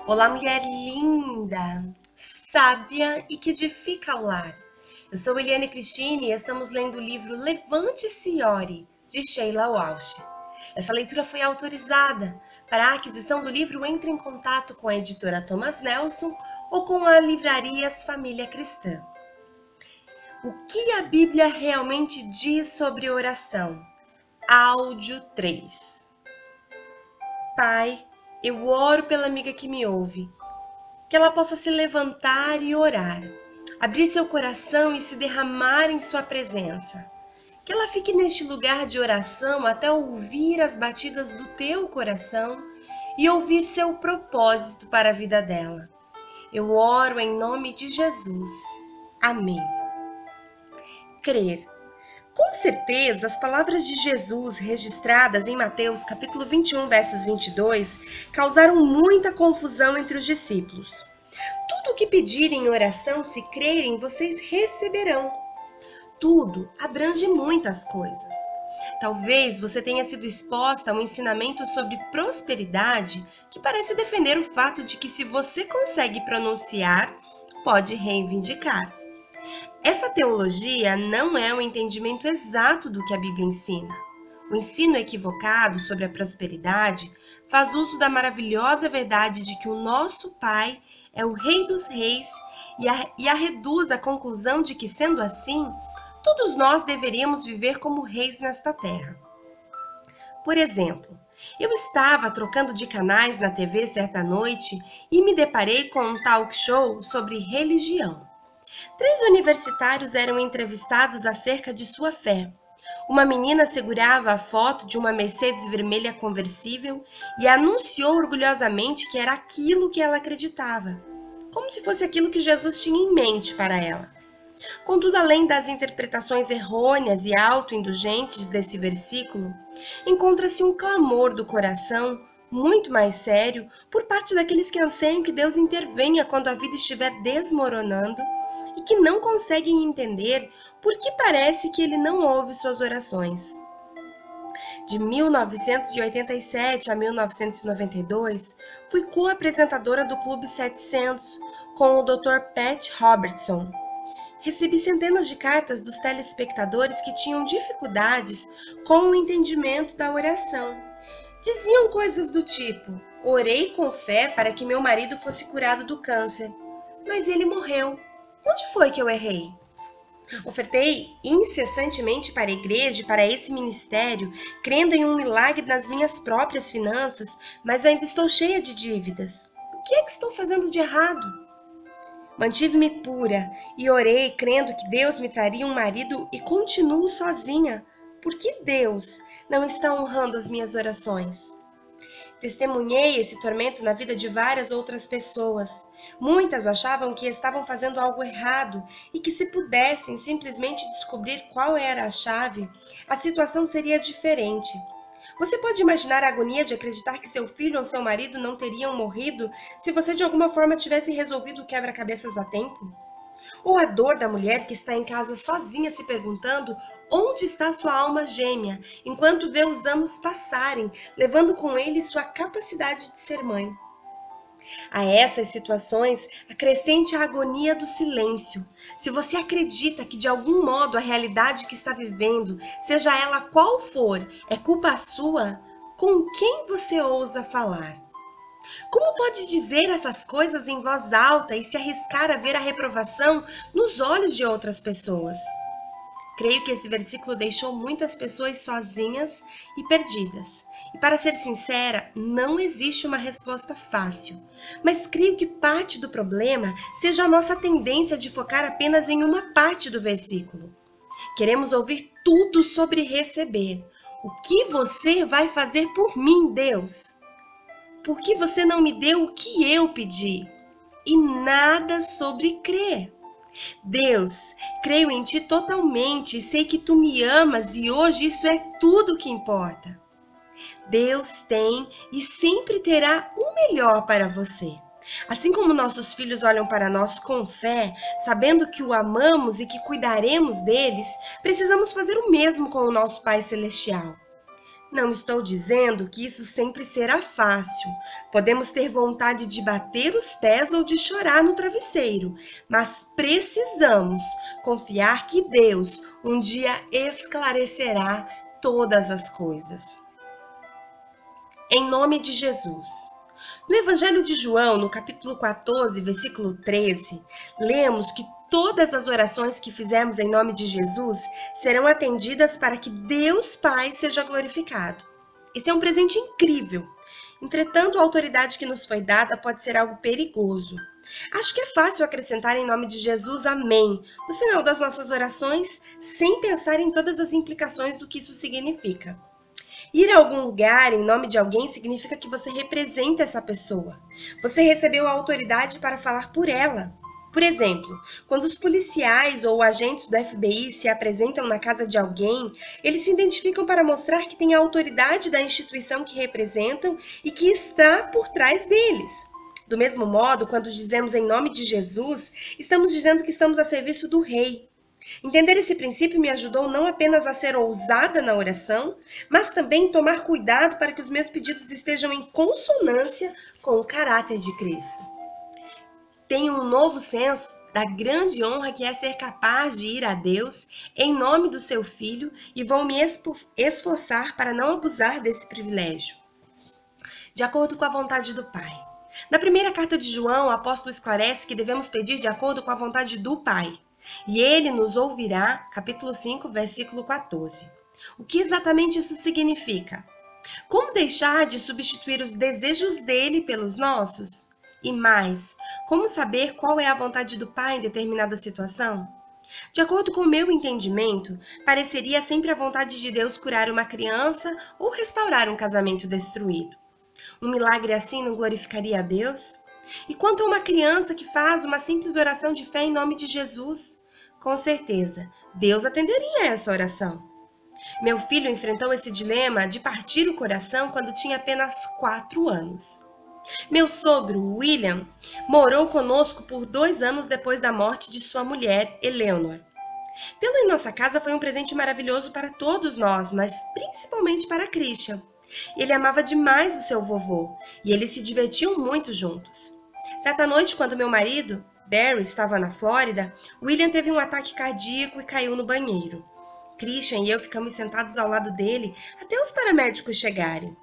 Olá, mulher linda, sábia e que edifica o lar. Eu sou Eliane Cristine e estamos lendo o livro Levante-se e Ore, de Sheila Walsh. Essa leitura foi autorizada. Para a aquisição do livro, entre em contato com a editora Thomas Nelson ou com a Livrarias Família Cristã. O que a Bíblia realmente diz sobre oração? Áudio 3. Pai, eu oro pela amiga que me ouve, que ela possa se levantar e orar, abrir seu coração e se derramar em sua presença. Que ela fique neste lugar de oração até ouvir as batidas do teu coração e ouvir seu propósito para a vida dela. Eu oro em nome de Jesus. Amém. Crer. Com certeza, as palavras de Jesus registradas em Mateus capítulo 21, versos 22, causaram muita confusão entre os discípulos. Tudo o que pedirem em oração, se crerem, vocês receberão. Tudo abrange muitas coisas. Talvez você tenha sido exposta a um ensinamento sobre prosperidade que parece defender o fato de que se você consegue pronunciar, pode reivindicar. Essa teologia não é o entendimento exato do que a Bíblia ensina. O ensino equivocado sobre a prosperidade faz uso da maravilhosa verdade de que o nosso Pai é o Rei dos Reis e a reduz à conclusão de que, sendo assim, todos nós deveríamos viver como reis nesta terra. Por exemplo, eu estava trocando de canais na TV certa noite e me deparei com um talk show sobre religião. 3 universitários eram entrevistados acerca de sua fé. Uma menina segurava a foto de uma Mercedes vermelha conversível e anunciou orgulhosamente que era aquilo que ela acreditava, como se fosse aquilo que Jesus tinha em mente para ela. Contudo, além das interpretações errôneas e autoindulgentes desse versículo, encontra-se um clamor do coração muito mais sério por parte daqueles que anseiam que Deus intervenha quando a vida estiver desmoronando e que não conseguem entender por que parece que Ele não ouve suas orações. De 1987 a 1992, fui co-apresentadora do Clube 700 com o Dr. Pat Robertson. Recebi centenas de cartas dos telespectadores que tinham dificuldades com o entendimento da oração. Diziam coisas do tipo: orei com fé para que meu marido fosse curado do câncer, mas ele morreu. Onde foi que eu errei? Ofertei incessantemente para a igreja e para esse ministério, crendo em um milagre nas minhas próprias finanças, mas ainda estou cheia de dívidas. O que é que estou fazendo de errado? Mantive-me pura e orei, crendo que Deus me traria um marido e continuo sozinha. Por que Deus não está honrando as minhas orações? Testemunhei esse tormento na vida de várias outras pessoas. Muitas achavam que estavam fazendo algo errado e que, se pudessem simplesmente descobrir qual era a chave, a situação seria diferente. Você pode imaginar a agonia de acreditar que seu filho ou seu marido não teriam morrido se você de alguma forma tivesse resolvido o quebra-cabeças a tempo? Ou a dor da mulher que está em casa sozinha se perguntando onde está sua alma gêmea, enquanto vê os anos passarem, levando com ele sua capacidade de ser mãe. A essas situações, acrescente a agonia do silêncio. Se você acredita que de algum modo a realidade que está vivendo, seja ela qual for, é culpa sua, com quem você ousa falar? Como pode dizer essas coisas em voz alta e se arriscar a ver a reprovação nos olhos de outras pessoas? Creio que esse versículo deixou muitas pessoas sozinhas e perdidas. E para ser sincera, não existe uma resposta fácil. Mas creio que parte do problema seja a nossa tendência de focar apenas em uma parte do versículo. Queremos ouvir tudo sobre receber. O que você vai fazer por mim, Deus? Por que você não me deu o que eu pedi? E nada sobre crer. Deus, creio em Ti totalmente e sei que Tu me amas e hoje isso é tudo o que importa. Deus tem e sempre terá o melhor para você. Assim como nossos filhos olham para nós com fé, sabendo que o amamos e que cuidaremos deles, precisamos fazer o mesmo com o nosso Pai Celestial. Não estou dizendo que isso sempre será fácil. Podemos ter vontade de bater os pés ou de chorar no travesseiro, mas precisamos confiar que Deus um dia esclarecerá todas as coisas. Em nome de Jesus. No Evangelho de João, no capítulo 14, versículo 13, lemos que todas as orações que fizemos em nome de Jesus serão atendidas para que Deus Pai seja glorificado. Esse é um presente incrível. Entretanto, a autoridade que nos foi dada pode ser algo perigoso. Acho que é fácil acrescentar em nome de Jesus amém no final das nossas orações, sem pensar em todas as implicações do que isso significa. Ir a algum lugar em nome de alguém significa que você representa essa pessoa. Você recebeu a autoridade para falar por ela. Por exemplo, quando os policiais ou agentes do FBI se apresentam na casa de alguém, eles se identificam para mostrar que têm a autoridade da instituição que representam e que está por trás deles. Do mesmo modo, quando dizemos em nome de Jesus, estamos dizendo que estamos a serviço do Rei. Entender esse princípio me ajudou não apenas a ser ousada na oração, mas também tomar cuidado para que os meus pedidos estejam em consonância com o caráter de Cristo. Tenho um novo senso da grande honra que é ser capaz de ir a Deus em nome do seu Filho e vou me esforçar para não abusar desse privilégio, de acordo com a vontade do Pai. Na primeira carta de João, o apóstolo esclarece que devemos pedir de acordo com a vontade do Pai. E ele nos ouvirá, capítulo 5, versículo 14. O que exatamente isso significa? Como deixar de substituir os desejos dele pelos nossos? E mais, como saber qual é a vontade do Pai em determinada situação? De acordo com o meu entendimento, pareceria sempre a vontade de Deus curar uma criança ou restaurar um casamento destruído. Um milagre assim não glorificaria a Deus? E quanto a uma criança que faz uma simples oração de fé em nome de Jesus? Com certeza, Deus atenderia essa oração. Meu filho enfrentou esse dilema de partir o coração quando tinha apenas 4 anos. Meu sogro, William, morou conosco por 2 anos depois da morte de sua mulher, Eleanor. Tê-lo em nossa casa foi um presente maravilhoso para todos nós, mas principalmente para Christian. Ele amava demais o seu vovô e eles se divertiam muito juntos. Certa noite, quando meu marido, Barry, estava na Flórida, William teve um ataque cardíaco e caiu no banheiro. Christian e eu ficamos sentados ao lado dele até os paramédicos chegarem.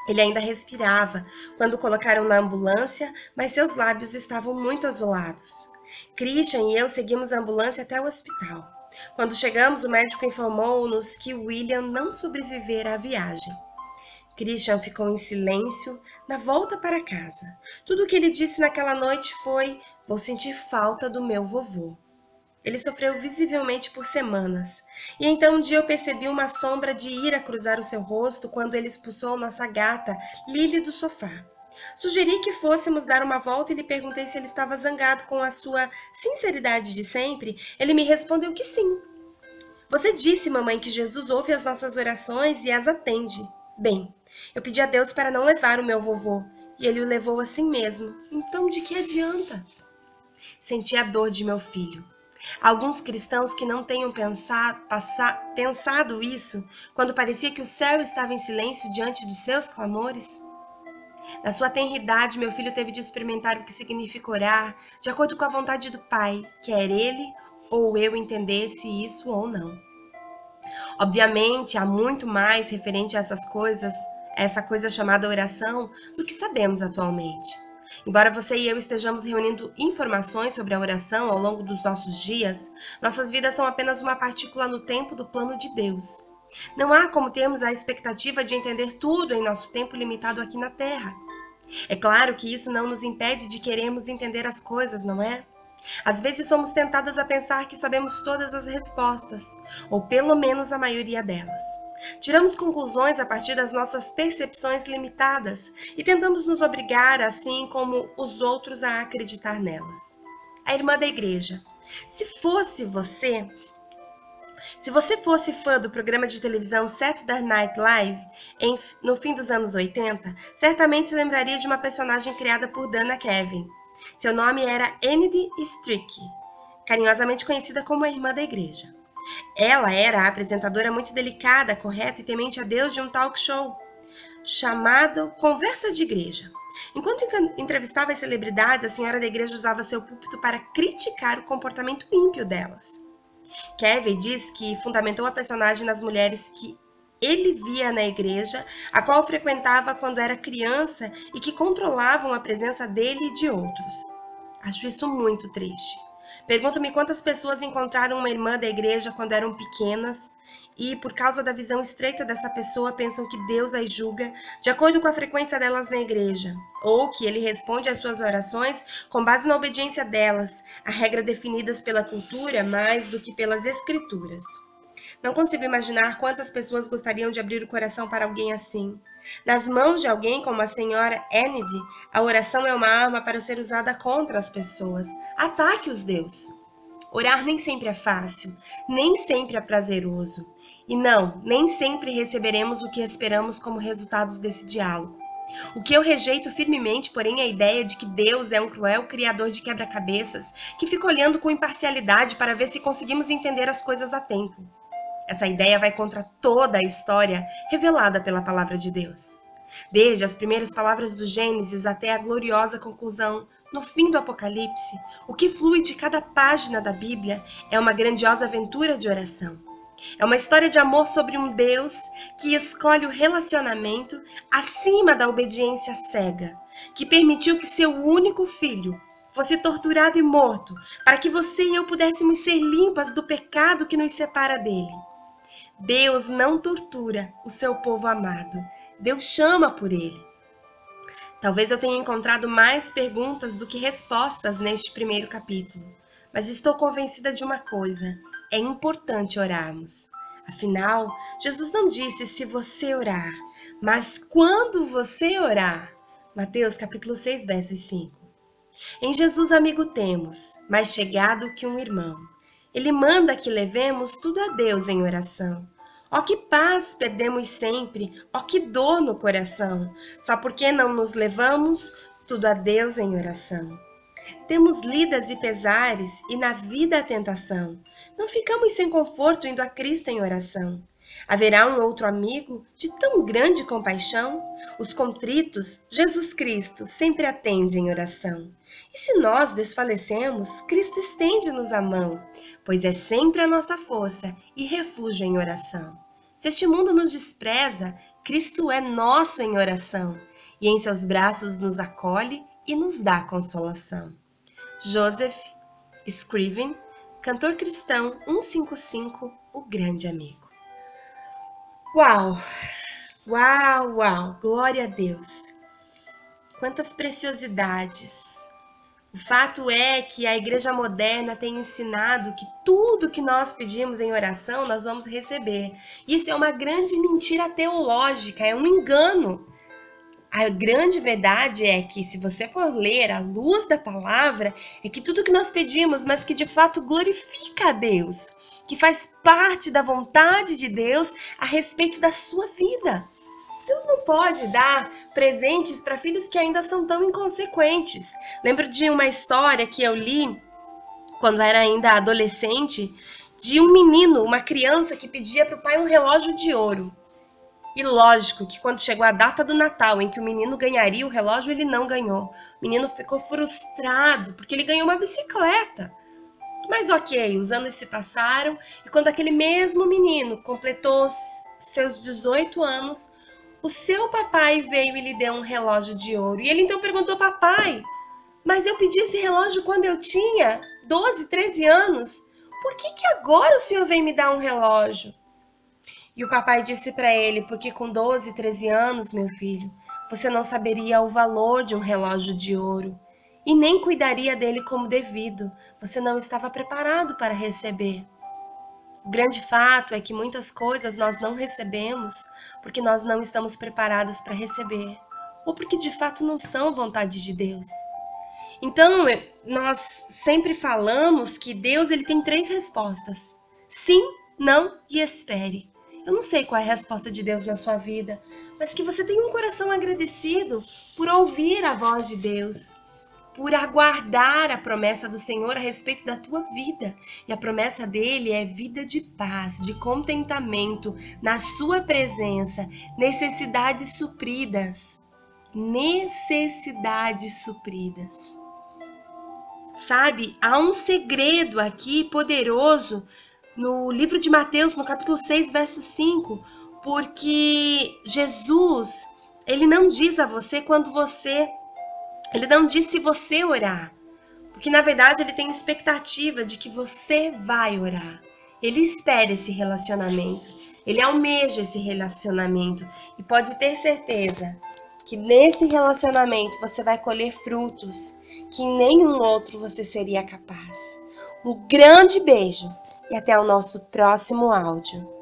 Ele ainda respirava quando o colocaram na ambulância, mas seus lábios estavam muito azulados. Christian e eu seguimos a ambulância até o hospital. Quando chegamos, o médico informou-nos que William não sobrevivera à viagem. Christian ficou em silêncio na volta para casa. Tudo o que ele disse naquela noite foi: "Vou sentir falta do meu vovô." Ele sofreu visivelmente por semanas. E então um dia eu percebi uma sombra de ira cruzar o seu rosto quando ele expulsou nossa gata, Lily, do sofá. Sugeri que fôssemos dar uma volta e lhe perguntei se ele estava zangado com a sua sinceridade de sempre. Ele me respondeu que sim. "Você disse, mamãe, que Jesus ouve as nossas orações e as atende." Bem, eu pedi a Deus para não levar o meu vovô, e ele o levou assim mesmo. Então, de que adianta? Senti a dor de meu filho. Alguns cristãos que não tenham pensado isso, quando parecia que o céu estava em silêncio diante dos seus clamores. Na sua tenridade, meu filho teve de experimentar o que significa orar, de acordo com a vontade do Pai, quer ele ou eu entendesse isso ou não. Obviamente, há muito mais referente a essa coisa chamada oração, do que sabemos atualmente. Embora você e eu estejamos reunindo informações sobre a oração ao longo dos nossos dias, nossas vidas são apenas uma partícula no tempo do plano de Deus. Não há como termos a expectativa de entender tudo em nosso tempo limitado aqui na Terra. É claro que isso não nos impede de querermos entender as coisas, não é? Às vezes somos tentadas a pensar que sabemos todas as respostas, ou pelo menos a maioria delas. Tiramos conclusões a partir das nossas percepções limitadas e tentamos nos obrigar, assim como os outros, a acreditar nelas. A irmã da igreja. Se você fosse fã do programa de televisão Saturday Night Live, no fim dos anos 80, certamente se lembraria de uma personagem criada por Dana Kevin. Seu nome era Enid Strick, carinhosamente conhecida como a irmã da igreja. Ela era a apresentadora muito delicada, correta e temente a Deus de um talk show chamado Conversa de Igreja. Enquanto entrevistava as celebridades, a senhora da igreja usava seu púlpito para criticar o comportamento ímpio delas. Kevin diz que fundamentou a personagem nas mulheres que ele via na igreja, a qual frequentava quando era criança e que controlavam a presença dele e de outros. Acho isso muito triste. Pergunto-me quantas pessoas encontraram uma irmã da igreja quando eram pequenas e, por causa da visão estreita dessa pessoa, pensam que Deus as julga de acordo com a frequência delas na igreja, ou que ele responde às suas orações com base na obediência delas, a regra definidas pela cultura mais do que pelas escrituras. Não consigo imaginar quantas pessoas gostariam de abrir o coração para alguém assim. Nas mãos de alguém como a senhora Enid, a oração é uma arma para ser usada contra as pessoas. Ataque-os, Deus. Orar nem sempre é fácil, nem sempre é prazeroso. E não, nem sempre receberemos o que esperamos como resultados desse diálogo. O que eu rejeito firmemente, porém, é a ideia de que Deus é um cruel criador de quebra-cabeças que fica olhando com imparcialidade para ver se conseguimos entender as coisas a tempo. Essa ideia vai contra toda a história revelada pela palavra de Deus. Desde as primeiras palavras do Gênesis até a gloriosa conclusão no fim do Apocalipse, o que flui de cada página da Bíblia é uma grandiosa aventura de oração. É uma história de amor sobre um Deus que escolhe o relacionamento acima da obediência cega, que permitiu que seu único filho fosse torturado e morto para que você e eu pudéssemos ser limpas do pecado que nos separa dele. Deus não tortura o seu povo amado. Deus chama por ele. Talvez eu tenha encontrado mais perguntas do que respostas neste primeiro capítulo, mas estou convencida de uma coisa: é importante orarmos. Afinal, Jesus não disse se você orar, mas quando você orar. Mateus capítulo 6, versos 5. Em Jesus amigo temos, mais chegado que um irmão. Ele manda que levemos tudo a Deus em oração. Ó que paz perdemos sempre, ó que dor no coração, só porque não nos levamos tudo a Deus em oração. Temos lidas e pesares e na vida a tentação. Não ficamos sem conforto indo a Cristo em oração. Haverá um outro amigo de tão grande compaixão? Os contritos, Jesus Cristo, sempre atende em oração. E se nós desfalecemos, Cristo estende-nos a mão, pois é sempre a nossa força e refúgio em oração. Se este mundo nos despreza, Cristo é nosso em oração, e em seus braços nos acolhe e nos dá consolação. Joseph Scriven, cantor cristão 155, o grande amigo. Uau! Uau, uau! Glória a Deus! Quantas preciosidades! O fato é que a igreja moderna tem ensinado que tudo que nós pedimos em oração nós vamos receber. Isso é uma grande mentira teológica, é um engano. A grande verdade é que, se você for ler à luz da palavra, é que tudo que nós pedimos, mas que de fato glorifica a Deus, que faz parte da vontade de Deus a respeito da sua vida. Deus não pode dar presentes para filhos que ainda são tão inconsequentes. Lembro de uma história que eu li quando era ainda adolescente, de um menino, uma criança que pedia para o pai um relógio de ouro. E lógico que quando chegou a data do Natal em que o menino ganharia o relógio, ele não ganhou. O menino ficou frustrado porque ele ganhou uma bicicleta. Mas ok, os anos se passaram e quando aquele mesmo menino completou seus 18 anos, o seu papai veio e lhe deu um relógio de ouro. E ele então perguntou: papai, mas eu pedi esse relógio quando eu tinha 12, 13 anos. Por que agora o senhor vem me dar um relógio? E o papai disse para ele: porque com 12, 13 anos, meu filho, você não saberia o valor de um relógio de ouro e nem cuidaria dele como devido. Você não estava preparado para receber. O grande fato é que muitas coisas nós não recebemos porque nós não estamos preparadas para receber, ou porque de fato não são vontade de Deus. Então, nós sempre falamos que Deus ele tem 3 respostas: sim, não e espere. Eu não sei qual é a resposta de Deus na sua vida, mas que você tenha um coração agradecido por ouvir a voz de Deus. por aguardar a promessa do Senhor a respeito da tua vida. E a promessa dele é vida de paz, de contentamento, na sua presença, necessidades supridas. Necessidades supridas. Sabe, há um segredo aqui poderoso no livro de Mateus, no capítulo 6, verso 5, porque Jesus, ele não diz a você ele não diz se você orar, porque na verdade ele tem expectativa de que você vai orar. Ele espera esse relacionamento, ele almeja esse relacionamento e pode ter certeza que nesse relacionamento você vai colher frutos que em nenhum outro você seria capaz. Um grande beijo e até o nosso próximo áudio.